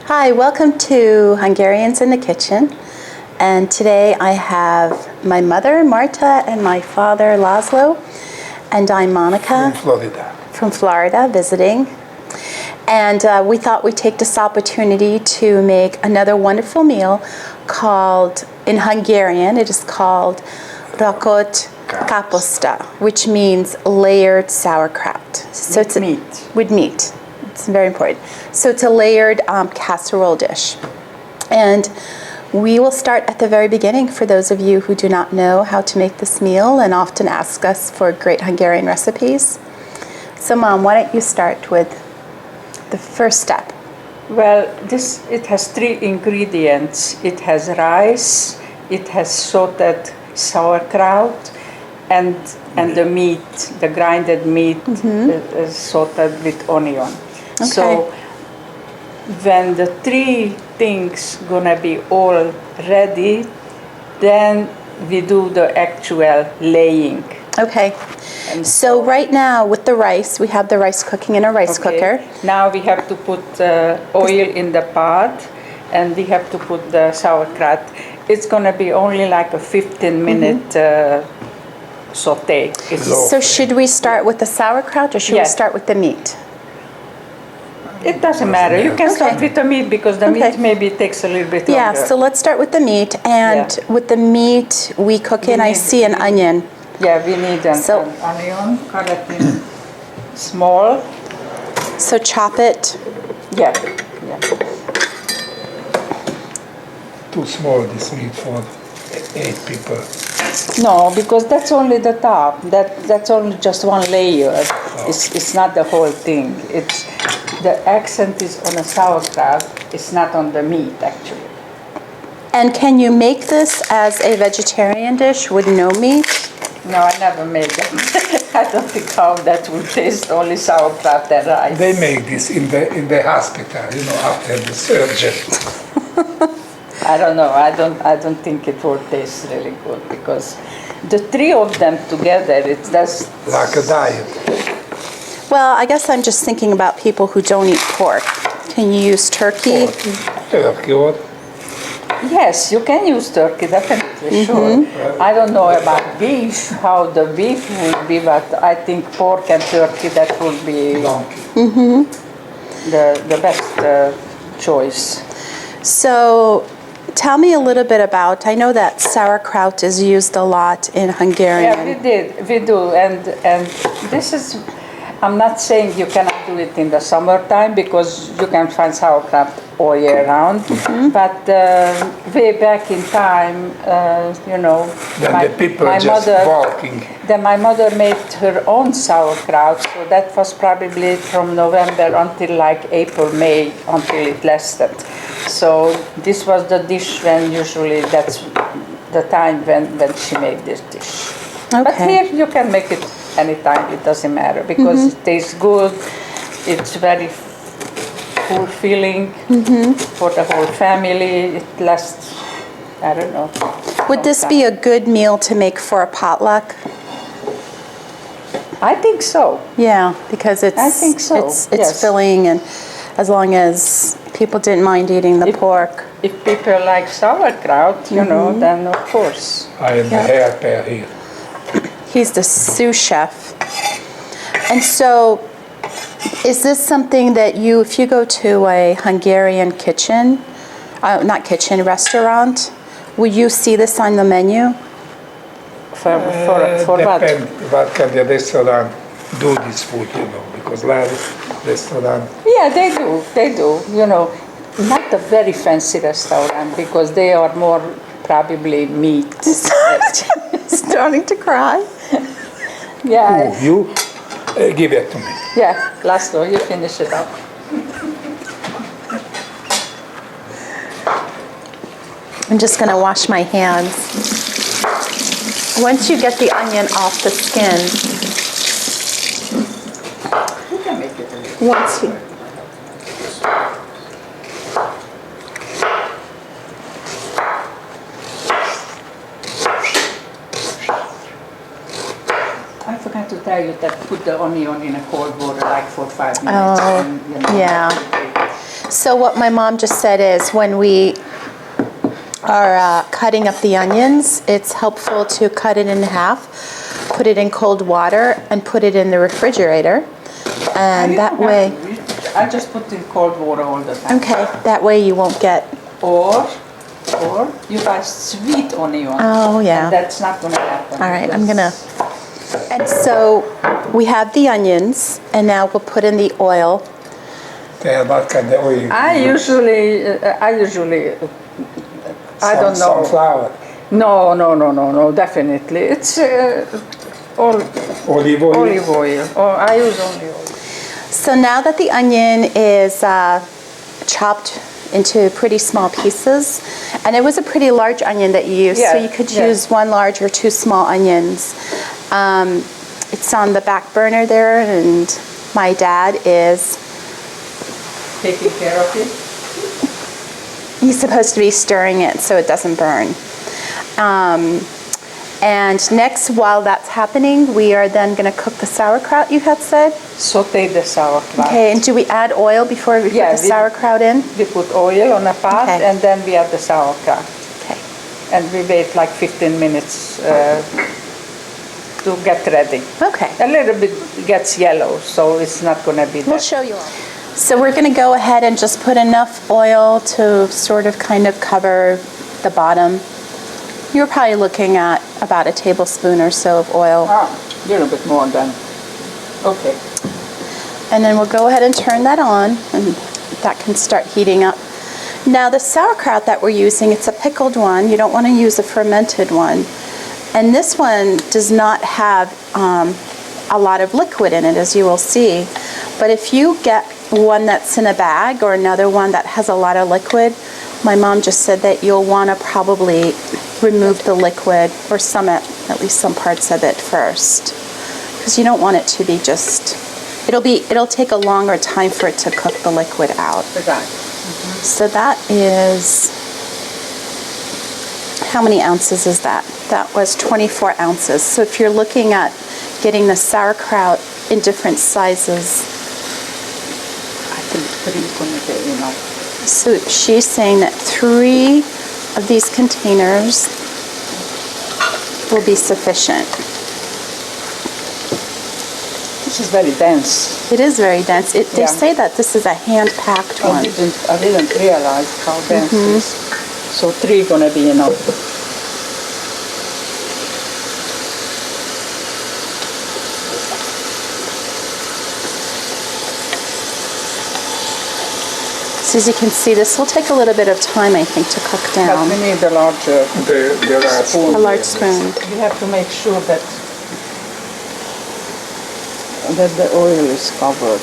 Hi, welcome to Hungarians in the Kitchen. And today I have my mother, Marta, and my father, Laszlo. And I'm Monika. From Florida, visiting. And we thought we'd take this opportunity to make another wonderful meal called, in Hungarian, it is called Rakott Kaposzta, which means layered sauerkraut. So with meat. With meat. It's very important. So it's a layered casserole dish. And we will start at the very beginning for those of you who do not know how to make this meal and often ask us for great Hungarian recipes. So Mom, why don't you start with the first step? Well, it has 3 ingredients. It has rice, it has sauteed sauerkraut, and the meat, the grinded meat, sauteed with onion. Okay. So when the 3 things gonna be all ready, then we do the actual laying. Okay. So right now with the rice, we have the rice cooking in a rice cooker. Now we have to put oil in the pot, and we have to put the sauerkraut. It's gonna be only like a 15-minute saute. So should we start with the sauerkraut or should we start with the meat? It doesn't matter. You can start with the meat because the meat maybe takes a little bit longer. Yeah, so let's start with the meat. And with the meat we cook in, I see an onion. Yeah, we need an onion, cut it in small. So chop it. Yeah. Too small this meat for 8 people. No, because that's only the top. That's only just one layer. It's not the whole thing. It's the accent is on the sauerkraut. It's not on the meat actually. And can you make this as a vegetarian dish with no meat? No, I never made that. I don't think how that would taste, only sauerkraut and rice. They make this in the hospital, after the surgery. I don't know. I don't think it will taste really good because the 3 of them together, it's just like a diet. Well, I guess I'm just thinking about people who don't eat pork. Can you use turkey? Turkey or? Yes, you can use turkey, definitely, sure. I don't know about beef, how the beef would be, but I think pork and turkey, that would be the best choice. So tell me a little bit about, I know that sauerkraut is used a lot in Hungarian. Yeah, we do, and this is, I'm not saying you cannot do it in the summertime because you can find sauerkraut all year round, but way back in time, then the people are just walking. Then my mother made her own sauerkraut, so that was probably from November until like April, May, until it lasted. So this was the dish when usually that's the time when she made this dish. Okay. But here you can make it anytime, it doesn't matter because it tastes good, it's very fulfilling for the whole family, it lasts, I don't know. Would this be a good meal to make for a potluck? I think so. Yeah, because it's yes. filling, and as long as people didn't mind eating the pork. If people like sauerkraut, then of course. I am the helper here. He's the sous chef. And so, is this something that if you go to a Hungarian kitchen, restaurant, will you see this on the menu? For what? Depends what kind of restaurant do this food, because a lot of restaurants. Yeah, they do, not a very fancy restaurant because they are more probably meat. Starting to cry. Yeah. Ooh, you give it to me. Yeah, Laszlo, you finish it up. I'm just going to wash my hands. Once you get the onion off the skin, You can make it a little. once you... I forgot to tell you that put the onion in a cold water like for 5 minutes. Oh, and, yeah. So what my mom just said is when we are cutting up the onions, it's helpful to cut it in half, put it in cold water, and put it in the refrigerator. And that way... I just put in cold water all the time. Okay, that way you won't get... Or you buy sweet onion. Oh, yeah. And that's not going to happen. All right, I'm going to... And so we have the onions, and now we'll put in the oil. What kind of oil? I usually, I don't know. Sunflower. No, definitely. It's Olive oil. olive oil. Or I use only oil. So now that the onion is chopped into pretty small pieces, and it was a pretty large onion that you used, so you could use one large or two small onions. It's on the back burner there, and my dad is Taking care of it. He's supposed to be stirring it so it doesn't burn. And next, while that's happening, we are then going to cook the sauerkraut, you had said? Saute the sauerkraut. Okay, and do we add oil before we put the sauerkraut in? We put oil on a pot, and then we add the sauerkraut. Okay. And we wait like 15 minutes to get ready. Okay. A little bit gets yellow, so it's not going to be We'll show you all. So we're going to go ahead and just put enough oil to sort of kind of cover the bottom. You're probably looking at about a tablespoon or so of oil. a little bit more than. Okay. And then we'll go ahead and turn that on, and that can start heating up. Now the sauerkraut that we're using, it's a pickled one. You don't want to use a fermented one. And this one does not have a lot of liquid in it, as you will see. But if you get one that's in a bag or another one that has a lot of liquid, my mom just said that you'll want to probably remove the liquid, or at least some parts of it first, because you don't want it to be just, it'll take a longer time for it to cook the liquid out. So that is, how many ounces is that? That was 24 ounces. So if you're looking at getting the sauerkraut in different sizes, I think 3 is going to be enough. so she's saying that 3 of these containers will be sufficient. This is very dense. It is very dense. They say that this is a hand-packed one. I didn't realize how dense it is. So 3 is going to be enough. So as you can see, this will take a little bit of time, I think, to cook But down. we need a larger spoon. A large spoon. We have to make sure that the oil is covered.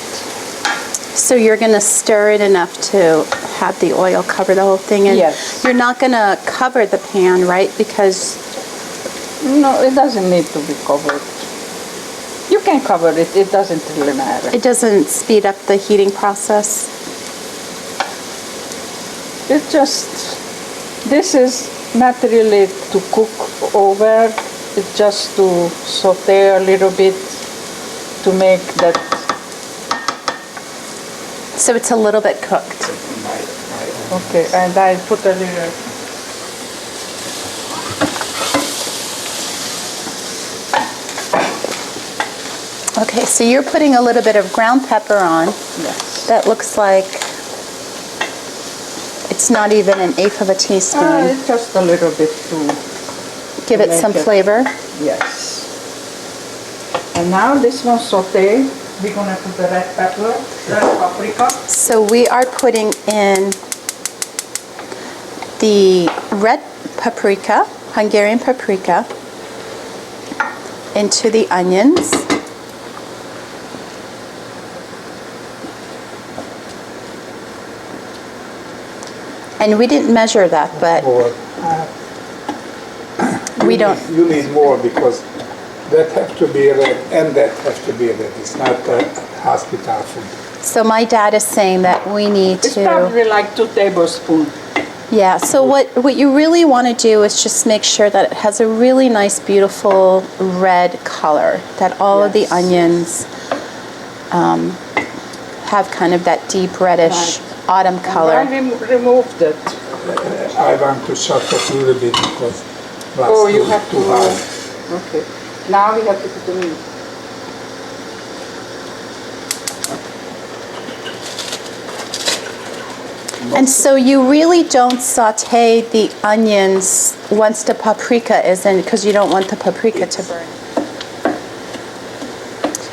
So you're going to stir it enough to have the oil cover the whole thing, and yes. You're not going to cover the pan, right? Because no, it doesn't need to be covered. You can cover it. It doesn't really matter. it doesn't speed up the heating process. It's just, this is not really to cook over, it's just to saute a little bit to make that. So it's a little bit cooked. Okay, and I put a little. Okay, so you're putting a little bit of ground pepper on. Yes. That looks like it's not even an eighth of a teaspoon. It's just a little bit to Give it some flavor. Yes. And now this one saute, we're gonna put the red paprika. So we are putting in the red paprika, Hungarian paprika, into the onions. And we didn't measure that, but we don't. You need more because that have to be red and that have to be red. It's not a hospital food. So my dad is saying that we need It's to. probably like 2 tablespoons. Yeah, so what you really want to do is just make sure that it has a really nice, beautiful red color, that all of the onions have kind of that deep reddish autumn color. I removed it. I want to shut up a little bit because You have too hard. Okay. Now we have to put the meat. And so you really don't saute the onions once the paprika is in, because you don't want the paprika to burn.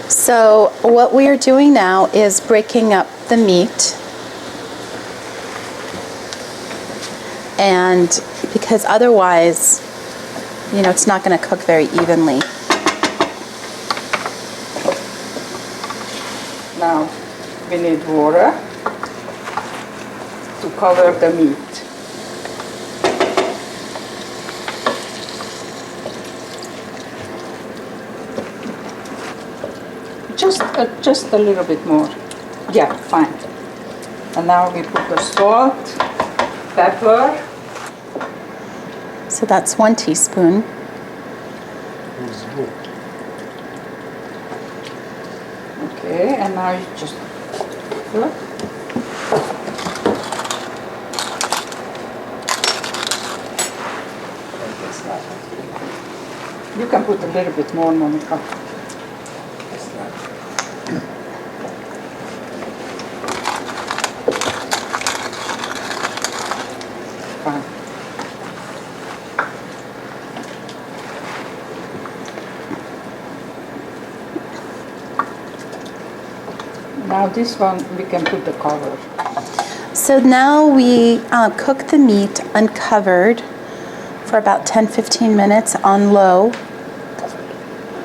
So what we are doing now is breaking up the meat. And because otherwise, it's not going to cook very evenly. Now we need water to cover the meat. Just a little bit more. Yeah, fine. And now we put the salt, pepper. So that's 1 teaspoon. Okay, and now you just look. You can put a little bit more, Monika. Fine. Now this one we can put the cover. So now we cook the meat uncovered for about 10-15 minutes on low,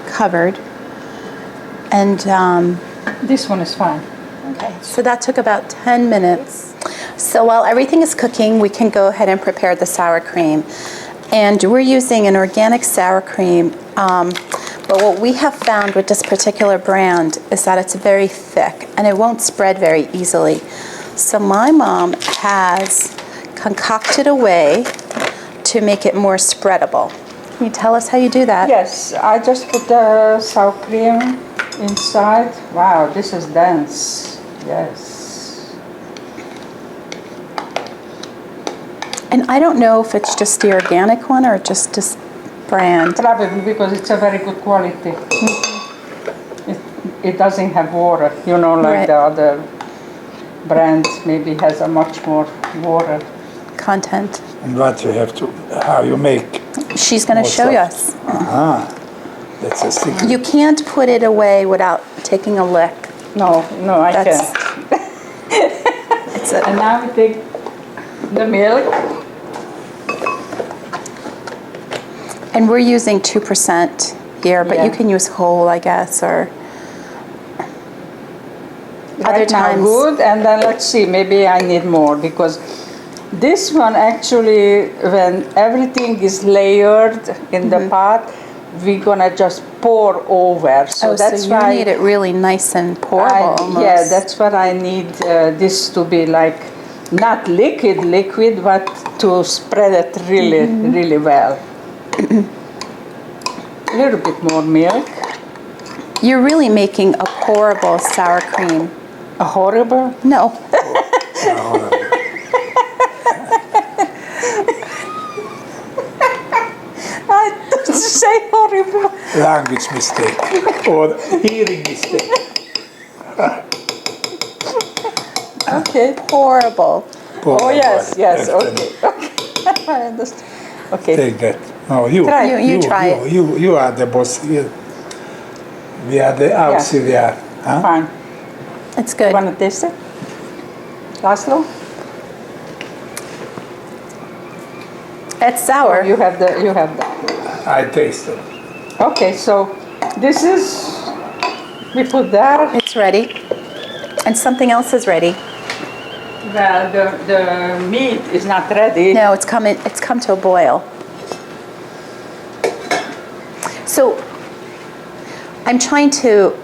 covered. And This one is fine. okay, so that took about 10 minutes. So while everything is cooking, we can go ahead and prepare the sour cream. And we're using an organic sour cream. But what we have found with this particular brand is that it's very thick and it won't spread very easily. So my mom has concocted a way to make it more spreadable. Can you tell us how you do that? Yes, I just put the sour cream inside. Wow, this is dense. Yes. And I don't know if it's just the organic one or just this brand. Probably because it's a very good quality. It doesn't have water, like Right. the other brands maybe has a much more water. Content. And what you have to, how you make. She's going to show us. That's a secret. You can't put it away without taking a lick. No, I That's- can't. It's a, And now we take the milk. and we're using 2% here, but you Yeah. can use whole, I guess, or other Right now times. good, and then let's see, maybe I need more because this one actually, when everything is layered in the pot, we're gonna just pour over. So that's so you why need it really nice and pourable almost. yeah, that's what I need this to be like, not liquid, but to spread it really well. A little bit more milk. You're really making a pourable sour cream. A horrible. No. I don't say horrible. Language mistake or hearing mistake. Okay. Pourable. Oh yes, Excellent. okay. I understand. Okay. Take that. No, you. Try it. You try it. You are the boss here. We are the auxiliary. Huh? Fine. It's good. You wanna taste it? Laszlo? It's sour. You have the. I taste it. Okay, so this is. We put that. It's ready. And something else is ready. Well, the meat is not ready. No, it's come to a boil. So I'm trying to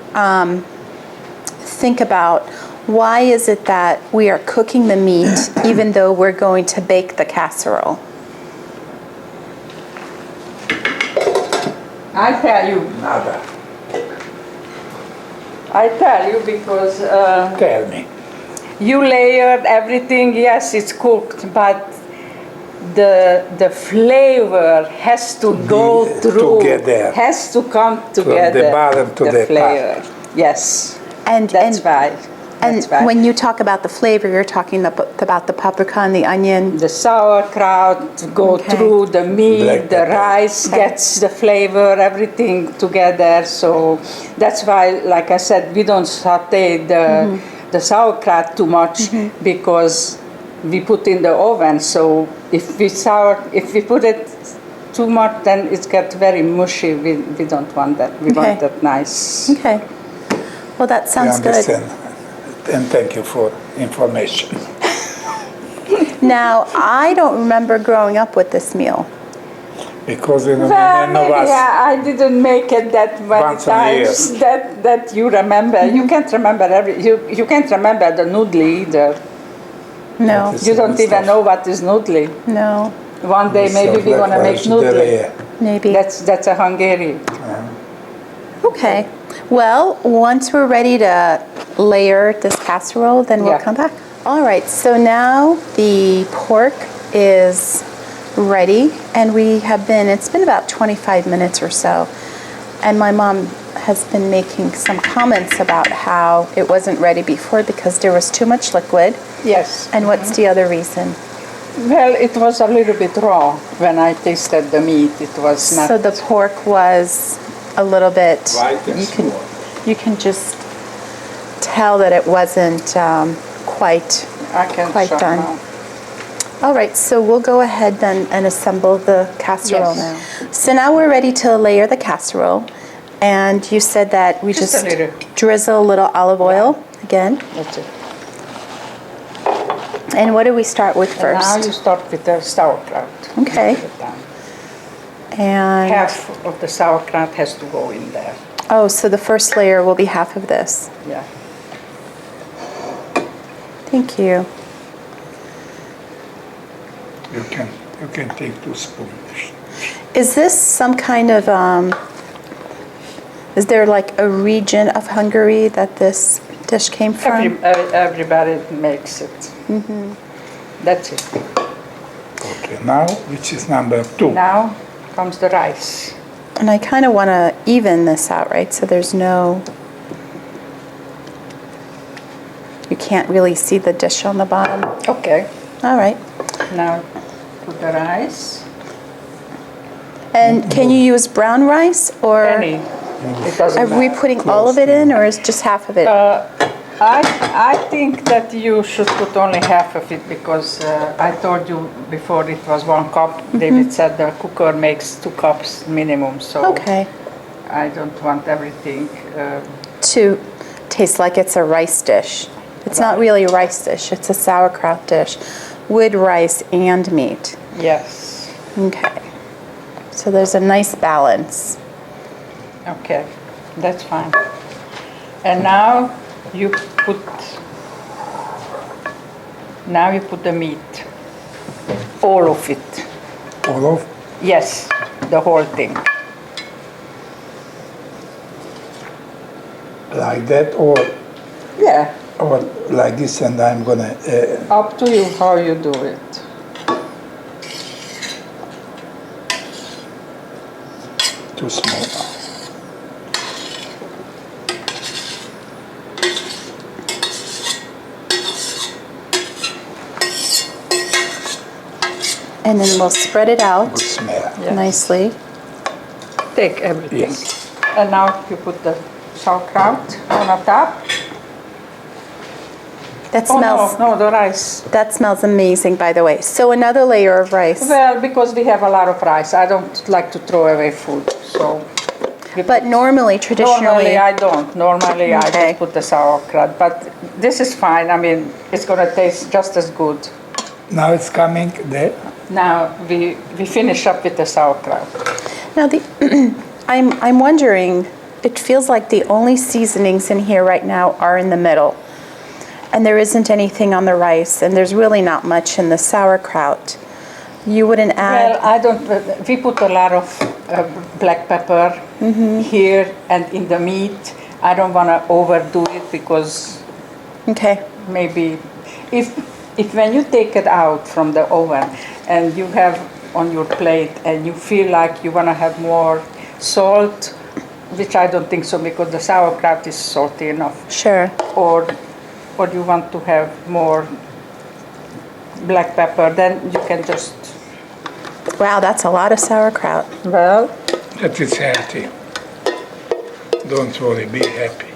think about why is it that we are cooking the meat even though we're going to bake the casserole? I tell you. Nada. I tell you because Tell me. you layered everything. Yes, it's cooked, but the flavor has to go through. Together. Has to come together. From the bottom to the flavor. top. Yes. And That's why. And when you talk about the flavor, you're talking about the paprika and the onion. The sauerkraut go through the meat, the rice gets the flavor, everything together. So that's why, like I said, we don't saute the sauerkraut too much because we put in the oven. So if we put it too much, then it gets very mushy. We don't want that. We want that nice. Okay. Well, that sounds good. And thank you for information. Now, I don't remember growing up with this meal. Because in I didn't make it that many times that you remember. You can't remember you can't remember the noodle either. No. You don't even know what is noodle. No. One day maybe we're gonna make noodle. Maybe. That's a Hungarian. Okay. Well, once we're ready to layer this casserole, then we'll come back. All right, so now the pork is ready, and it's been about 25 minutes or so, and my mom has been making some comments about how it wasn't ready before because there was too much liquid. Yes. And what's the other reason? Well, it was a little bit raw when I tasted the meat. It was not. So the pork was a little bit. You can just tell that it wasn't quite done. Now. All right, so we'll go ahead then and assemble the casserole now. So now we're ready to layer the casserole, and you said that we just drizzle a little olive oil again. That's it. And what do we start with first? Now you start with the sauerkraut. Okay. And half of the sauerkraut has to go in there. Oh, so the first layer will be half of this. Yeah. Thank you. You can take 2 spoons. Is this some kind of is there like a region of Hungary that this dish came from? Everybody makes it. That's it. Okay, now which is number 2? Now comes the rice. And I kind of want to even this out, right? So there's you can't really see the dish on the bottom. Okay. All right. Now put the rice. And can you use brown rice or any? It doesn't are we matter. putting all of it in, or is just half of it? I think that you should put only half of it because I told you before it was 1 cup. David said the cooker makes 2 cups minimum, so Okay. I don't want everything. To taste like it's a rice dish. It's not really a rice dish, it's a sauerkraut dish with rice and meat. Yes. Okay. So there's a nice balance. Okay, that's fine. And now you put the meat, all of it. All of? Yes, the whole thing. Like that, or Yeah, like this, and I'm gonna. up to you how you do it. Too small. And then we'll spread it out Good smell. Yes. nicely. Take everything. Yes. And now you put the sauerkraut on the top. That Oh smells no, the rice. that smells amazing, by the way. So another layer of rice. Well, because we have a lot of rice, I don't like to throw away food. So. But normally, traditionally, Normally I don't. Normally I Okay. just put the sauerkraut, but this is fine. I mean, it's gonna taste just as good. Now it's coming there. Now we finish up with the sauerkraut. now I'm wondering. It feels like the only seasonings in here right now are in the middle, and there isn't anything on the rice, and there's really not much in the sauerkraut. You wouldn't add. Well, I don't. We put a lot of black pepper here and in the meat. I don't want to overdo it because Okay. Maybe if when you take it out from the oven and you have on your plate and you feel like you want to have more salt, which I don't think so because the sauerkraut is salty enough. Sure. Or you want to have more black pepper, then you can just... Wow, that's a lot of sauerkraut. Well, That is healthy. Don't worry, be happy.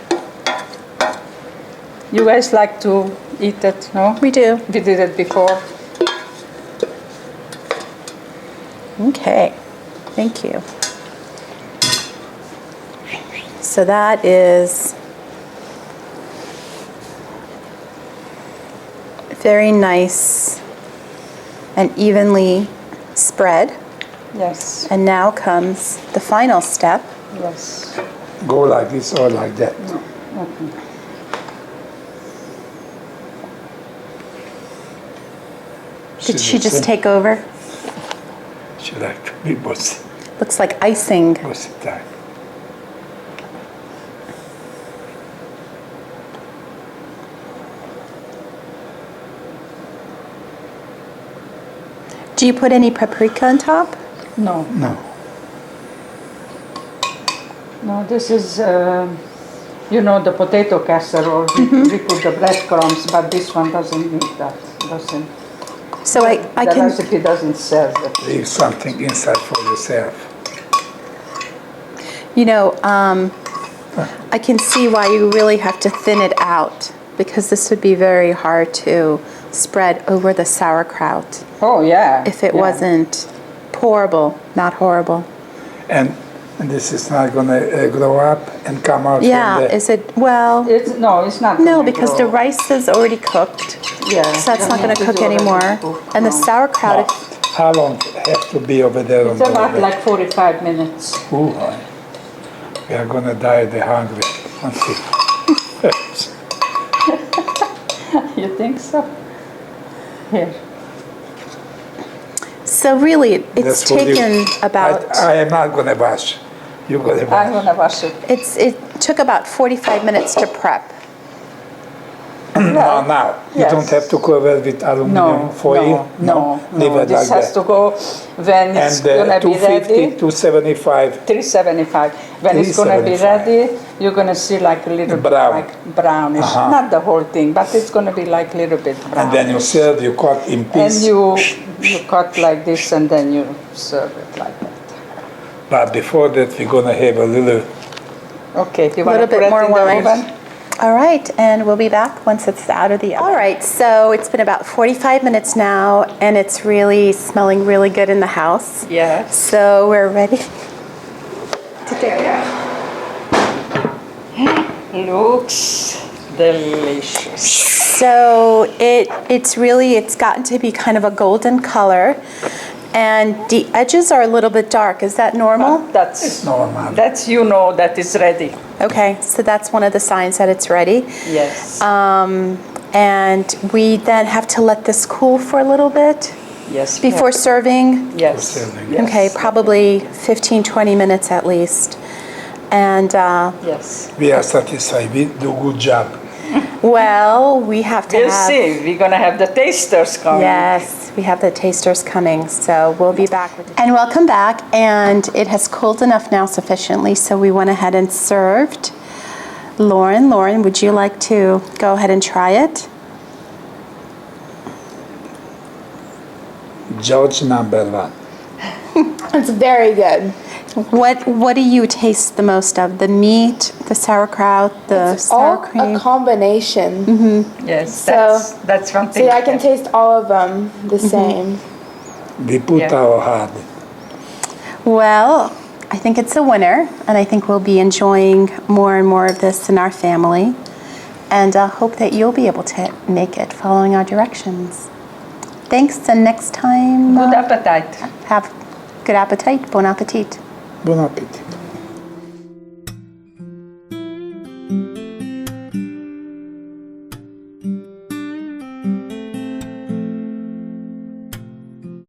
you guys like to eat it, no? We do. We did it before. Okay. Thank you. So that is very nice and evenly spread. Yes, And now comes the final step. yes. Go like this or like that. Okay. Did she just take over? She like to be bossy. Looks like icing. Bossy time. Do you put any paprika on top? No, No. no, this is, the potato casserole. We put the breadcrumbs, but this one doesn't need that. Doesn't. So I The can, recipe doesn't serve it. Leave something inside for yourself. I can see why you really have to thin it out, because this would be very hard to spread over the sauerkraut Oh, yeah. if it yeah. wasn't pourable, not horrible. And this is not gonna grow up and come out Yeah, from the... is it, well, No, it's not. no, gonna because grow. the rice is already cooked, Yeah. so that's not going to It's cook already anymore. cooked, And the no. sauerkraut, How long have to be over there on It's the about oven? like 45 minutes. Ooh, we are gonna die the hungry. You think so? Here. so really it's That's what taken about, I am not gonna wash. You're gonna I'm wash. gonna wash it. it took about 45 minutes to prep. Now. You Yes. don't have to cover with aluminum foil? No. Leave it This like has that. to go when it's And gonna be 250, ready. 275. 375. When it's gonna be 375. ready, you're gonna see like a little Brown. bit like brownish. Uh-huh. Not the whole thing, but it's gonna be like a little bit brown. And then you serve, you cut in And pieces. you cut like this and then you serve it like that. But before that, we're gonna have a little... Okay, you A want little to put bit it more in the warming. oven? All right, and we'll be back once it's out of the oven. All right, so it's been about 45 minutes now, and it's really smelling really good in the house. Yes. So we're ready to take it out. Looks delicious. So it's gotten to be kind of a golden color, and the edges are a little bit dark. Is that normal? That's normal. That's that it's ready. Okay, so that's one of the signs that it's ready. Yes. And we then have to let this cool for a little bit Yes. before serving. Yes. serving. Yes. Okay, probably 15, 20 minutes at least. And Yes. We are satisfied. We do good job. well, we have to We'll have. see. We're gonna have the tasters coming. Yes, we have the tasters coming, so we'll be back. And welcome back, and it has cooled enough now sufficiently, so we went ahead and served. Lauren, would you like to go ahead and try it? Judge number one. It's very good. What do you taste the most of? The meat, the sauerkraut, the sour All cream? a combination. Yes. So- That's one thing. See, I can taste all of them the same. We put Yeah. our heart. Well, I think it's a winner, and I think we'll be enjoying more and more of this in our family. And I hope that you'll be able to make it following our directions. Thanks, and next time, Good appetite. have good appetite. Bon appetit. Bon appétit.